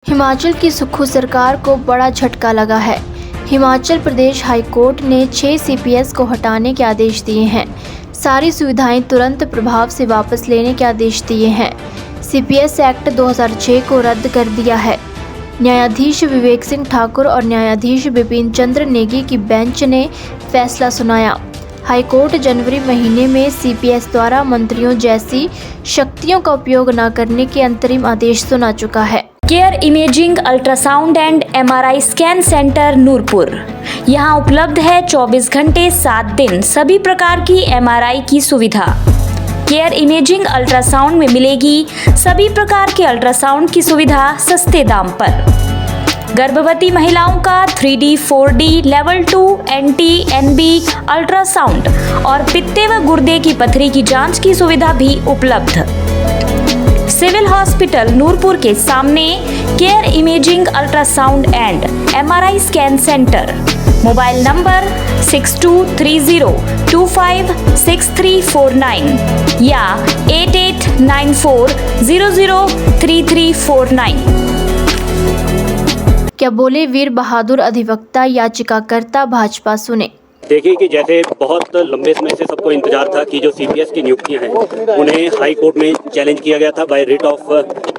हिमाचल की सुक्खू सरकार को बड़ा झटका लगा है। हिमाचल प्रदेश हाई कोर्ट ने 6 सीपीएस को हटाने के आदेश दिए हैं। सारी सुविधाएं तुरंत प्रभाव से वापस लेने के आदेश दिए हैं। सीपीएस एक्ट 2006 को रद्द कर दिया है। न्यायाधीश विवेक सिंह ठाकुर और न्यायाधीश बिपिन चंद्र नेगी की बेंच ने फैसला सुनाया। हाईकोर्ट जनवरी महीने में सीपीएस द्वारा मंत्रियों जैसी शक्तियों का उपयोग न करने के अंतरिम आदेश सुना चुका है। Care imaging ultrasound and MRI scan centre Nurpur. यहाँ उपलब्ध है 24 घंटे 7 दिन सभी प्रकार की एमआरआई की सुविधा। केयर इमेजिंग अल्ट्रासाउंड में मिलेगी सभी प्रकार के अल्ट्रासाउंड की सुविधा सस्ते दाम पर। गर्भवती महिलाओं का 3D, 4D, level 2 NT/NB ultrasound और पित्ते व गुर्दे की पथरी की जांच की सुविधा भी उपलब्ध। सिविल हॉस्पिटल नूरपुर के सामने care imaging ultrasound and MRI scan centre. Mobile number 6230256349 या 8894003349। क्या बोले वीर बहादुर अधिवक्ता याचिकाकर्ता भाजपा, सुने। देखिए कि जैसे बहुत लंबे समय से सबको इंतजार था कि जो सीपीएस की नियुक्तियां हैं उन्हें हाई कोर्ट में चैलेंज किया गया था बाय रिट ऑफ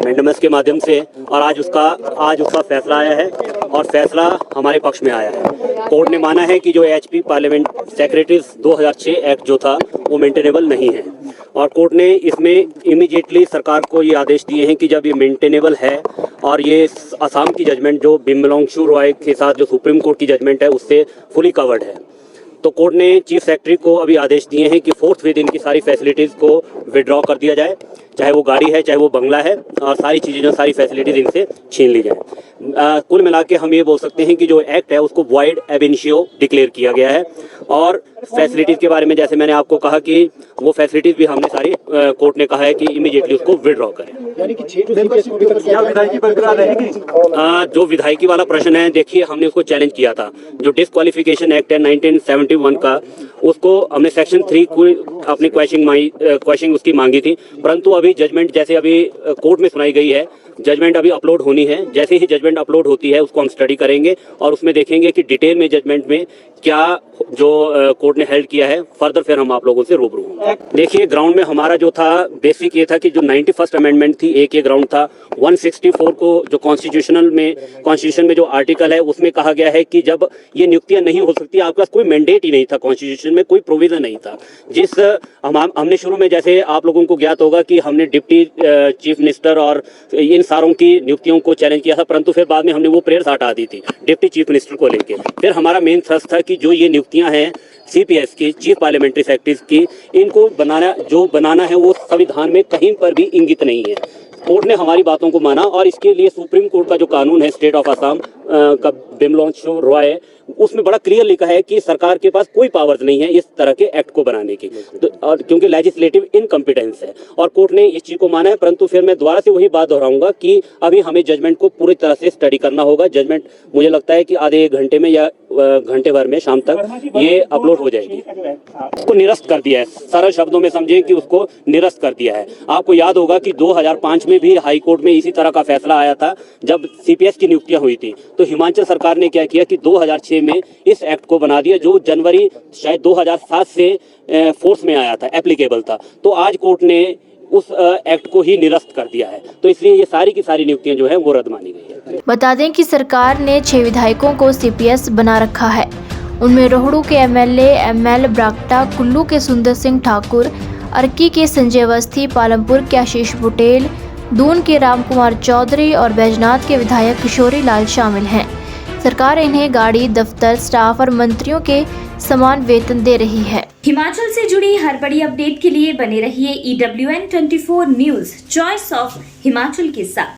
मैंडेमस के माध्यम से, और आज उसका फैसला आया है और फैसला हमारे पक्ष में आया है। कोर्ट ने माना है कि जो एचपी पार्लियामेंट सेक्रेटरीज 2006 एक्ट जो था वो मेंटेनेबल नहीं है, और कोर्ट ने इसमें इमीडिएटली सरकार को ये आदेश दिए हैं कि जब ये मेंटेनेबल है और ये असम की जजमेंट जो बिमलोंगशु रॉय के साथ जो सुप्रीम कोर्ट की जजमेंट है उससे फुली कवर्ड है, तो कोर्ट ने चीफ सेक्रेटरी को अभी आदेश दिए हैं कि 4th विद इनकी सारी फैसिलिटीज़ को विड्रॉ कर दिया जाए, चाहे वो गाड़ी है चाहे वो बंगला है, और सारी चीज़ें जो सारी फैसिलिटीज़ इनसे छीन ली जाए। कुल मिला के हम ये बोल सकते हैं कि जो एक्ट है उसको वॉइड एब इनिशियो डिक्लेयर किया गया है, और फैसिलिटीज़ के बारे में जैसे मैंने आपको कहा कि वो फैसिलिटीज़ भी हमने सारी कोर्ट ने कहा है कि इमीडिएटली उसको विड्रॉ करें। यानी कि 6 विधायकी बरकरार रहेगी। जो विधायकी वाला प्रश्न है, देखिए हमने उसको चैलेंज किया था। जो डिस्क्वालिफिकेशन एक्ट है 1971 का, उसको हमने सेक्शन 3 को अपनी क्वेश्चन उसकी मांगी थी, परंतु अभी जजमेंट जैसे अभी कोर्ट में सुनाई गई है, जजमेंट अभी अपलोड होनी है। जैसे ही जजमेंट अपलोड होती है उसको हम स्टडी करेंगे और उसमें देखेंगे कि डिटेल में जजमेंट में क्या जो कोर्ट ने हेल्ड किया है, फर्दर फिर हम आप लोगों से रूबरू होंगे। देखिए ग्राउंड में हमारा जो था बेसिक ये था कि जो 91st अमेंडमेंट थी, एक ये ग्राउंड था। 164 को जो कॉन्स्टिट्यूशन में जो आर्टिकल है उसमें कहा गया है कि जब ये नियुक्तियां नहीं हो सकती, आपके पास कोई मैंडेट ही नहीं था, कॉन्स्टिट्यूशन में कोई प्रोविजन नहीं था। जिस हमने शुरू में जैसे आप लोगों को ज्ञात होगा कि हमने डिप्टी चीफ मिनिस्टर और इन सारों की नियुक्तियों को चैलेंज किया था, परंतु फिर बाद में हमने वो प्रेयर्स हटा दी थी डिप्टी चीफ मिनिस्टर को लेकर। फिर हमारा मेन थ्रस्ट था कि जो ये नियुक्तियां हैं सीपीएस की, चीफ पार्लियामेंट्री सेक्रेटरीज की, इनको बनाना है वो संविधान में कहीं पर भी इंगित नहीं है। कोर्ट ने हमारी बातों को माना, और इसके लिए सुप्रीम कोर्ट का जो कानून है स्टेट ऑफ असम का बिमलोंगशु रॉय, उसमें बड़ा क्लियर लिखा है कि सरकार के पास कोई पावर्स नहीं है इस तरह के एक्ट को बनाने की, तो क्योंकि लेजिस्लेटिव इनकम्पिटेंस है, और कोर्ट ने इस चीज को माना है। परंतु फिर मैं दोबारा से वही बात दोहराऊंगा कि अभी हमें जजमेंट को पूरी तरह से स्टडी करना होगा। जजमेंट मुझे लगता है कि आधे 1 घंटे में या घंटे भर में शाम तक ये अपलोड हो जाएगी। उसको निरस्त कर दिया है, सरल शब्दों में समझें कि उसको निरस्त कर दिया है। आपको याद होगा कि 2005 में भी हाई कोर्ट में इसी तरह का फैसला आया था जब सीपीएस की नियुक्तियां हुई थी, तो हिमाचल सरकार ने क्या किया कि 2006 में इस एक्ट को बना दिया, जो जनवरी शायद 2007 से फोर्स में आया था, एप्लीकेबल था। तो आज कोर्ट ने उस एक्ट को ही निरस्त कर दिया है, तो इसलिए ये सारी की सारी नियुक्तियां जो है वो रद्द मानी गई है। बता दें कि सरकार ने 6 विधायकों को सीपीएस बना रखा है। उनमें रोहड़ू के एमएलए ML ब्राक्टा, कुल्लू के सुंदर सिंह ठाकुर, अर्की के संजय अवस्थी, पालमपुर के आशीष बुटेल, दून के रामकुमार चौधरी और बैजनाथ के विधायक किशोरी लाल शामिल हैं। सरकार इन्हें गाड़ी, दफ्तर, स्टाफ और मंत्रियों के समान वेतन दे रही है। हिमाचल से जुड़ी हर बड़ी अपडेट के लिए बने रहिए EWN24 news, choice of Himachal के साथ।